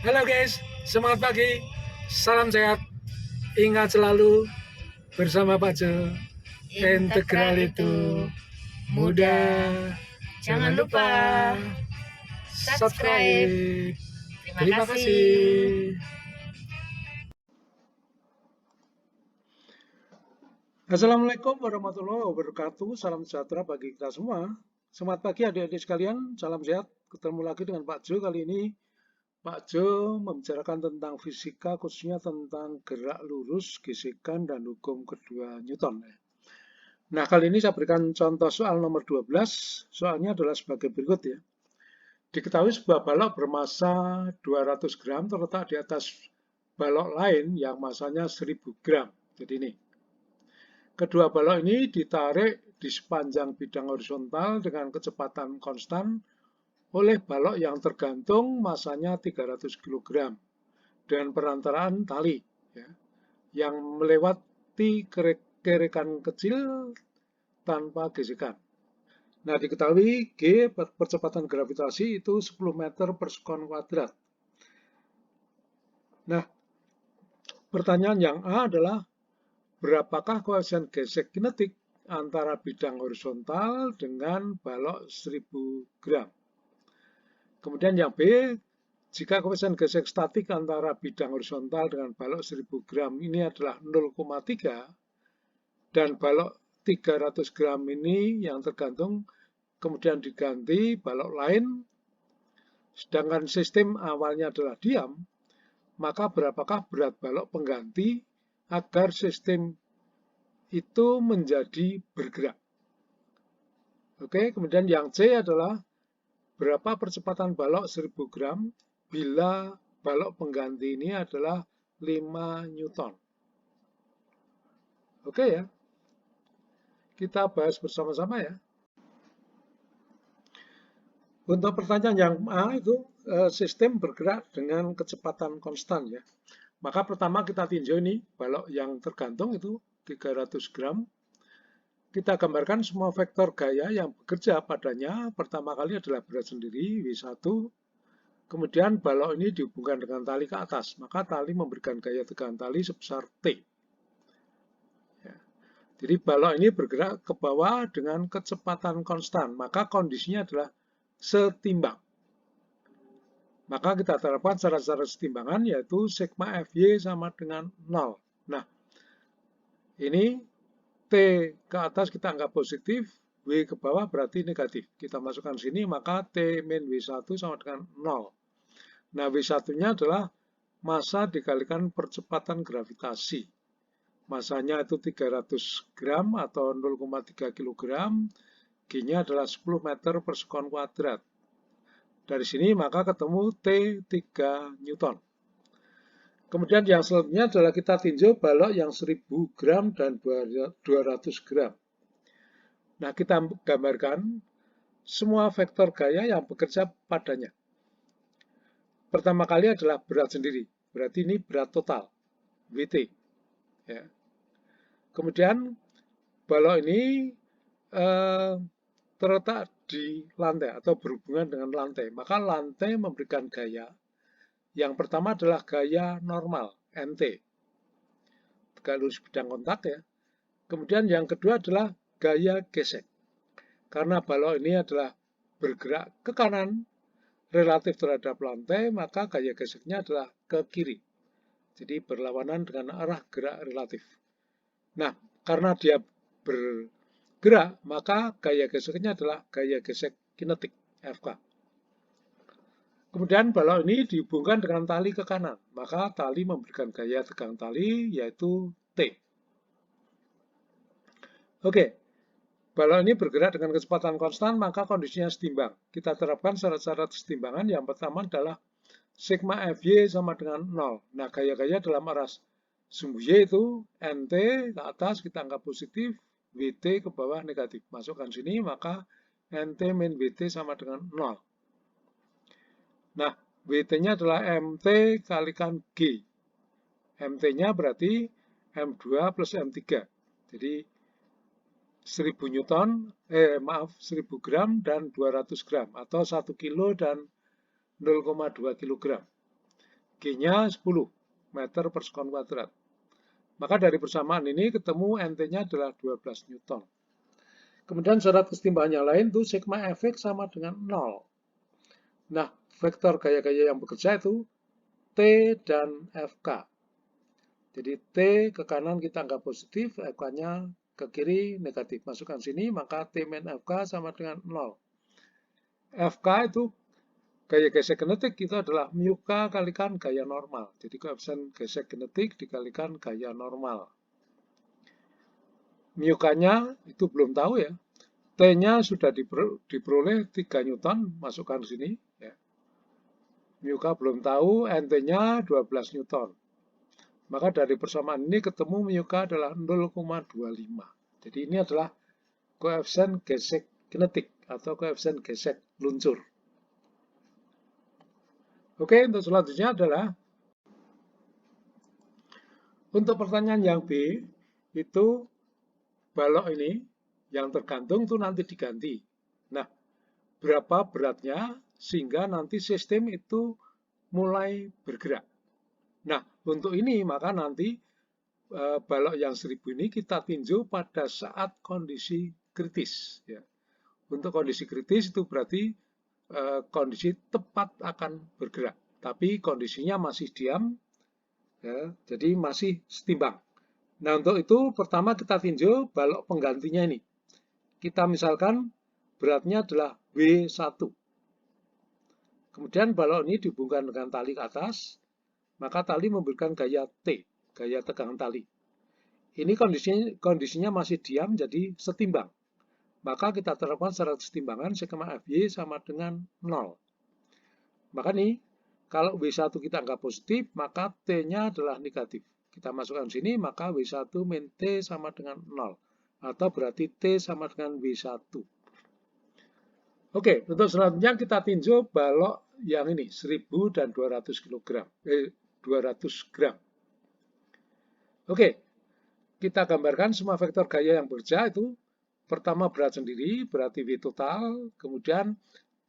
Halo guys, semangat pagi, salam sehat, ingat selalu bersama Pak Jo. Integral itu mudah, jangan lupa subscribe. Terima kasih. Assalamualaikum warahmatullahi wabarakatuh. Salam sejahtera bagi kita semua. Semangat pagi adik-adik sekalian, salam sehat. Ketemu lagi dengan Pak Jo. Kali ini Pak Jo membicarakan tentang fisika, khususnya tentang gerak lurus, gesekan, dan hukum kedua Newton. Nah, kali ini saya berikan contoh soal nomor 12. Soalnya adalah sebagai berikut ya. Diketahui sebuah balok bermasa 200 gram terletak di atas balok lain yang masanya 1000 gram. Jadi ini. Kedua balok ini ditarik di sepanjang bidang horizontal dengan kecepatan konstan oleh balok yang tergantung masanya 300 kg dengan perantaraan tali ya, yang melewati kerekan kecil tanpa gesekan. Nah, diketahui G percepatan gravitasi itu 10 meter per sekon kuadrat. Nah, pertanyaan yang A adalah berapakah koefisien gesek kinetik antara bidang horizontal dengan balok 1000 gram? Kemudian yang B, jika koefisien gesek statik antara bidang horizontal dengan balok 1000 gram ini adalah 0,3 dan balok 300 gram ini yang tergantung kemudian diganti balok lain, sedangkan sistem awalnya adalah diam, maka berapakah berat balok pengganti agar sistem itu menjadi bergerak? Oke, kemudian yang C adalah berapa percepatan balok 1000 gram bila balok pengganti ini adalah 5 Newton. Oke ya, kita bahas bersama-sama ya. Untuk pertanyaan yang A itu sistem bergerak dengan kecepatan konstan ya. Maka pertama kita tinjau ini balok yang tergantung itu 300 gram. Kita gambarkan semua vektor gaya yang bekerja padanya. Pertama kali adalah berat sendiri, W1. Kemudian balok ini dihubungkan dengan tali ke atas. Maka tali memberikan gaya tegangan tali sebesar T. Ya. Jadi balok ini bergerak ke bawah dengan kecepatan konstan. Maka kondisinya adalah setimbang. Maka kita terapkan cara-cara setimbangan yaitu sigma Fy sama dengan 0. Nah, ini T ke atas kita anggap positif, W ke bawah berarti negatif. Kita masukkan sini, maka T min W1 sama dengan 0. Nah, W1-nya adalah massa dikalikan percepatan gravitasi. Massanya itu 300 gram atau 0,3 kg. G-nya adalah 10 meter per sekon kuadrat. Dari sini maka ketemu T3 Newton. Kemudian yang selanjutnya adalah kita tinjau balok yang 1000 gram dan 200 gram. Nah, kita gambarkan semua vektor gaya yang bekerja padanya. Pertama kali adalah berat sendiri, berarti ini berat total, Wt. Ya. Kemudian balok ini terletak di lantai atau berhubungan dengan lantai, maka lantai memberikan gaya. Yang pertama adalah gaya normal, NT, tegak lurus bidang kontak ya. Kemudian yang kedua adalah gaya gesek. Karena balok ini adalah bergerak ke kanan relatif terhadap lantai, maka gaya geseknya adalah ke kiri. Jadi berlawanan dengan arah gerak relatif. Nah, karena dia bergerak, maka gaya geseknya adalah gaya gesek kinetik, FK. Kemudian balok ini dihubungkan dengan tali ke kanan, maka tali memberikan gaya tegang tali yaitu T. Oke, balok ini bergerak dengan kecepatan konstan, maka kondisinya setimbang. Kita terapkan syarat-syarat setimbangan. Yang pertama adalah sigma Fy sama dengan 0. Nah, gaya-gaya dalam arah sumbu Y itu NT ke atas kita anggap positif, Wt ke bawah negatif. Masukkan sini, maka NT min Wt sama dengan 0. Nah, Wt-nya adalah Mt kalikan G. Mt-nya berarti M2 plus M3. Jadi 1000 Newton, 1000 gram dan 200 gram atau 1 kilo dan 0,2 kg. G-nya 10 meter per sekon kuadrat. Maka dari persamaan ini ketemu NT-nya adalah 12 Newton. Kemudian syarat kesetimbangan yang lain itu sigma Fx sama dengan 0. Nah, vektor gaya-gaya yang bekerja itu T dan Fk. Jadi T ke kanan kita anggap positif, Fk-nya ke kiri negatif. Masukkan sini, maka T min Fk sama dengan 0. Fk itu gaya gesek kinetik itu adalah mu k kalikan gaya normal. Jadi koefisien gesek kinetik dikalikan gaya normal. Mu k-nya itu belum tahu ya. T-nya sudah diperoleh 3 Newton, masukkan sini. Ya. Mu k belum tahu, NT-nya 12 Newton. Maka dari persamaan ini ketemu mu k adalah 0,25. Jadi ini adalah koefisien gesek kinetik atau koefisien gesek luncur. Oke, untuk selanjutnya adalah untuk pertanyaan yang B, itu balok ini yang tergantung itu nanti diganti. Nah, berapa beratnya sehingga nanti sistem itu mulai bergerak. Nah, untuk ini maka nanti balok yang 1000 ini kita tinjau pada saat kondisi kritis. Ya. Untuk kondisi kritis itu berarti kondisi tepat akan bergerak, tapi kondisinya masih diam, ya, jadi masih setimbang. Nah, untuk itu pertama kita tinjau balok penggantinya ini. Kita misalkan beratnya adalah W1. Kemudian balok ini dihubungkan dengan tali ke atas, maka tali memberikan gaya T, gaya tegangan tali. Ini kondisinya masih diam, jadi setimbang. Maka kita terapkan syarat kesetimbangan sigma Fy sama dengan 0. Maka nih, kalau W1 kita anggap positif, maka T-nya adalah negatif. Kita masukkan sini, maka W1 min T sama dengan 0. Atau berarti T sama dengan W1. Oke, untuk selanjutnya kita tinjau balok yang ini, 1000 dan 200 kg. 200 gram. Oke, kita gambarkan semua vektor gaya yang bekerja itu. Pertama berat sendiri, berarti V total. Kemudian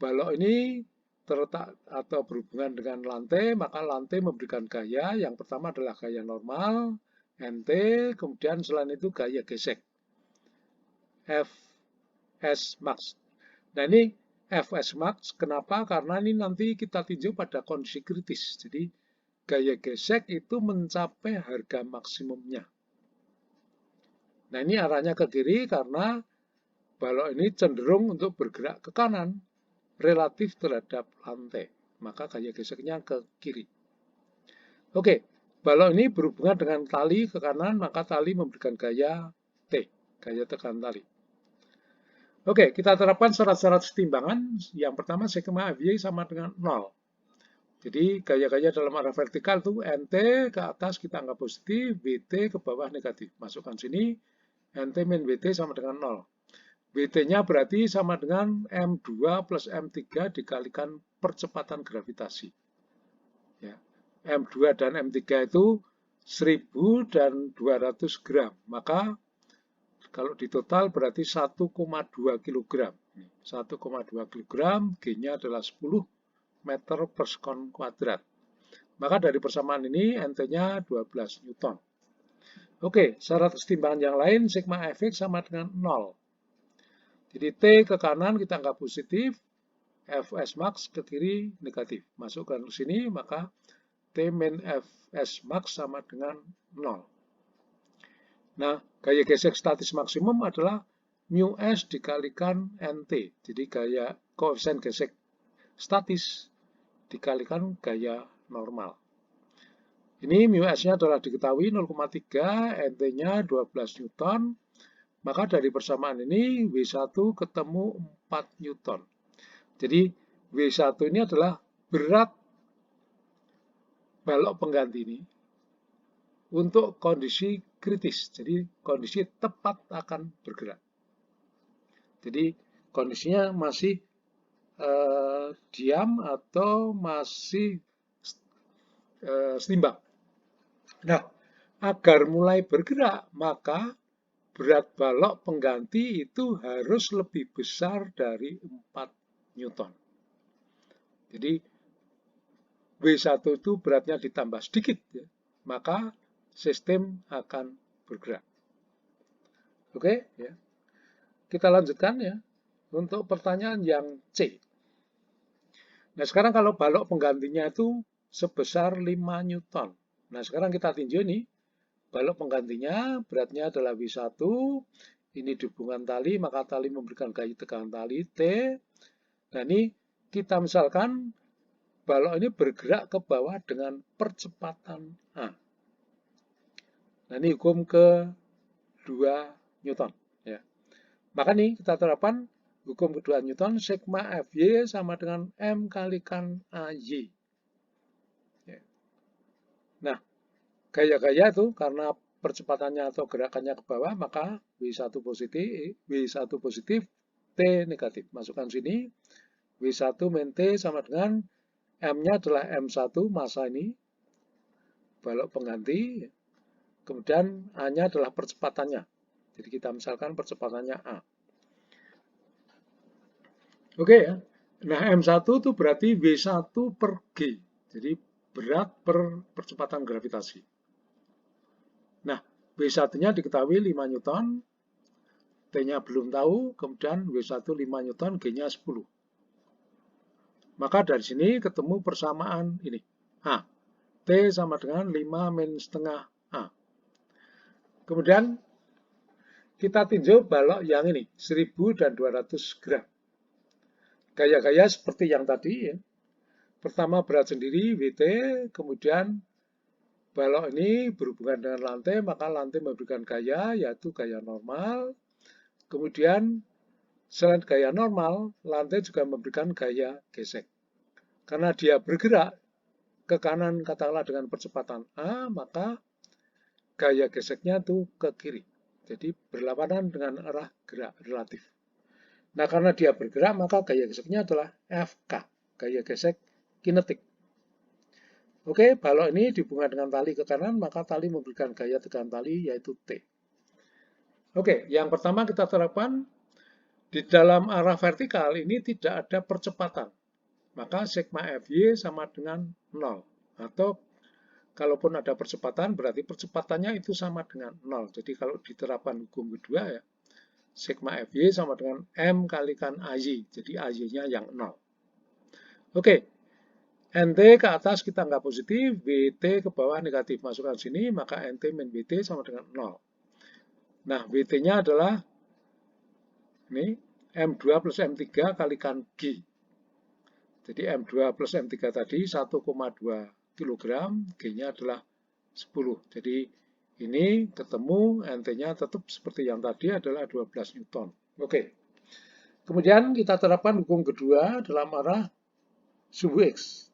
balok ini terletak atau berhubungan dengan lantai, maka lantai memberikan gaya. Yang pertama adalah gaya normal, NT, kemudian selain itu gaya gesek, Fs max. Nah ini Fs max, kenapa? Karena ini nanti kita tinjau pada kondisi kritis. Jadi gaya gesek itu mencapai harga maksimumnya. Nah ini arahnya ke kiri karena balok ini cenderung untuk bergerak ke kanan relatif terhadap lantai. Maka gaya geseknya ke kiri. Oke, balok ini berhubungan dengan tali ke kanan, maka tali memberikan gaya T, gaya tegangan tali. Oke, kita terapkan syarat-syarat setimbangan. Yang pertama, sigma Fy sama dengan 0. Jadi gaya-gaya dalam arah vertikal itu NT ke atas kita anggap positif, Vt ke bawah negatif. Masukkan sini, NT min Vt sama dengan 0. Vt-nya berarti sama dengan M2 plus M3 dikalikan percepatan gravitasi. Ya. M2 dan M3 itu 1000 dan 200 gram. Maka kalau di total berarti 1,2 kg. 1,2 kg, G-nya adalah 10 meter per sekon kuadrat. Maka dari persamaan ini NT-nya 12 Newton. Oke, syarat kesetimbangan yang lain sigma Fx sama dengan 0. Jadi T ke kanan kita anggap positif, Fs max ke kiri negatif. Masukkan ke sini, maka T min Fs max sama dengan 0. Nah, gaya gesek statis maksimum adalah mu s dikalikan nt. Jadi gaya koefisien gesek statis dikalikan gaya normal. Ini mu s-nya adalah diketahui 0,3, nt-nya 12 Newton. Maka dari persamaan ini W1 ketemu 4 Newton. Jadi W1 ini adalah berat balok pengganti ini untuk kondisi kritis. Jadi kondisi tepat akan bergerak. Jadi kondisinya masih diam atau masih setimbang. Nah, agar mulai bergerak, maka berat balok pengganti itu harus lebih besar dari 4 Newton. Jadi W1 itu beratnya ditambah sedikit, ya, maka sistem akan bergerak. Oke, ya. Kita lanjutkan ya untuk pertanyaan yang C. Nah, sekarang kalau balok penggantinya itu sebesar 5 Newton. Nah, sekarang kita tinjau nih, balok penggantinya beratnya adalah W1, ini hubungan tali, maka tali memberikan gaya tekanan tali T. Nah, ini kita misalkan balok ini bergerak ke bawah dengan percepatan A. Nah, ini hukum ke-2 Newton. Ya. Maka nih kita terapkan hukum kedua Newton, sigma Fy sama dengan M kalikan AY. Ya. Nah, gaya-gaya itu karena percepatannya atau gerakannya ke bawah, maka W1 positif, T negatif. Masukkan sini, W1 min T sama dengan M-nya adalah M1, massa ini, balok pengganti, kemudian A-nya adalah percepatannya. Jadi kita misalkan percepatannya A. Oke ya. Nah, M1 itu berarti W1 per G. Jadi berat per percepatan gravitasi. Nah, W1-nya diketahui 5 Newton, T-nya belum tahu, kemudian W1 5 Newton, G-nya 10. Maka dari sini ketemu persamaan ini. A. T sama dengan 5 min setengah A. Kemudian kita tinjau balok yang ini, 1000 dan 200 gram. Gaya-gaya seperti yang tadi ya. Pertama berat sendiri, WT, kemudian balok ini berhubungan dengan lantai, maka lantai memberikan gaya, yaitu gaya normal. Kemudian selain gaya normal, lantai juga memberikan gaya gesek. Karena dia bergerak ke kanan katakanlah dengan percepatan A, maka gaya geseknya itu ke kiri. Jadi berlawanan dengan arah gerak relatif. Nah, karena dia bergerak, maka gaya geseknya adalah FK, gaya gesek kinetik. Oke, balok ini dihubungkan dengan tali ke kanan, maka tali memberikan gaya tekanan tali, yaitu T. Oke, yang pertama kita terapkan, di dalam arah vertikal ini tidak ada percepatan. Maka sigma Fy sama dengan 0. Atau kalaupun ada percepatan, berarti percepatannya itu sama dengan 0. Jadi kalau diterapkan hukum kedua ya, sigma Fy sama dengan M kalikan AY. Jadi AY-nya yang 0. Oke, NT ke atas kita nggak positif, WT ke bawah negatif. Masukkan sini, maka NT min WT sama dengan 0. Nah, WT-nya adalah ini, M2 plus M3 kalikan G. Jadi M2 plus M3 tadi 1,2 kg, G-nya adalah 10. Jadi ini ketemu, NT-nya tetap seperti yang tadi adalah 12 Newton. Oke. Kemudian kita terapkan hukum kedua dalam arah sumbu X.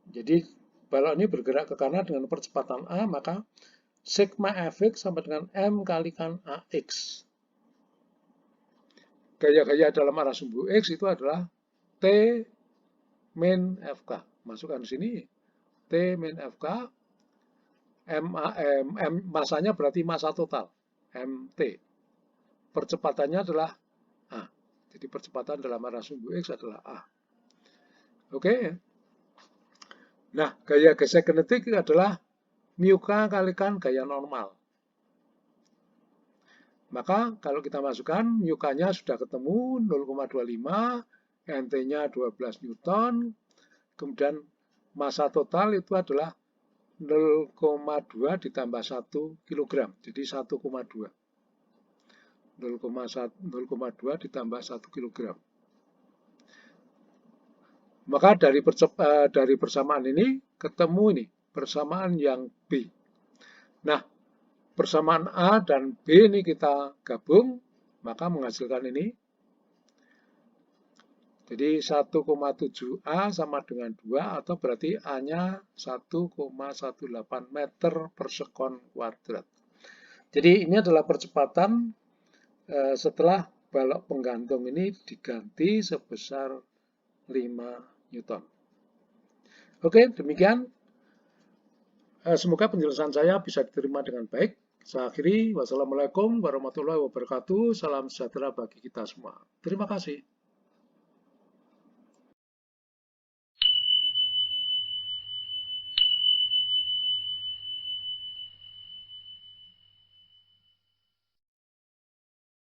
Jadi balok ini bergerak ke kanan dengan percepatan A, maka sigma Fx sama dengan M kalikan AX. Gaya-gaya dalam arah sumbu X itu adalah T min Fk. Masukkan di sini. T min Fk. Masanya berarti massa total. MT. Percepatannya adalah A. Jadi percepatan dalam arah sumbu X adalah A. Oke. Nah, gaya gesek kinetik adalah μk kalikan gaya normal. Maka kalau kita masukkan, μk-nya sudah ketemu 0,25, NT-nya 12 Newton, kemudian massa total itu adalah 0,2 ditambah 1 kg, jadi 1,2. 0,2 ditambah 1 kg. Maka dari persamaan ini ketemu ini persamaan yang B. Nah, persamaan A dan B ini kita gabung, maka menghasilkan ini. Jadi 1,7A sama dengan 2, atau berarti A-nya 1,18 meter per sekon kuadrat. Jadi ini adalah percepatan setelah balok penggantung ini diganti sebesar 5 Newton. Oke, demikian. Semoga penjelasan saya bisa diterima dengan baik. Saya akhiri. Wassalamualaikum warahmatullahi wabarakatuh. Salam sejahtera bagi kita semua. Terima kasih.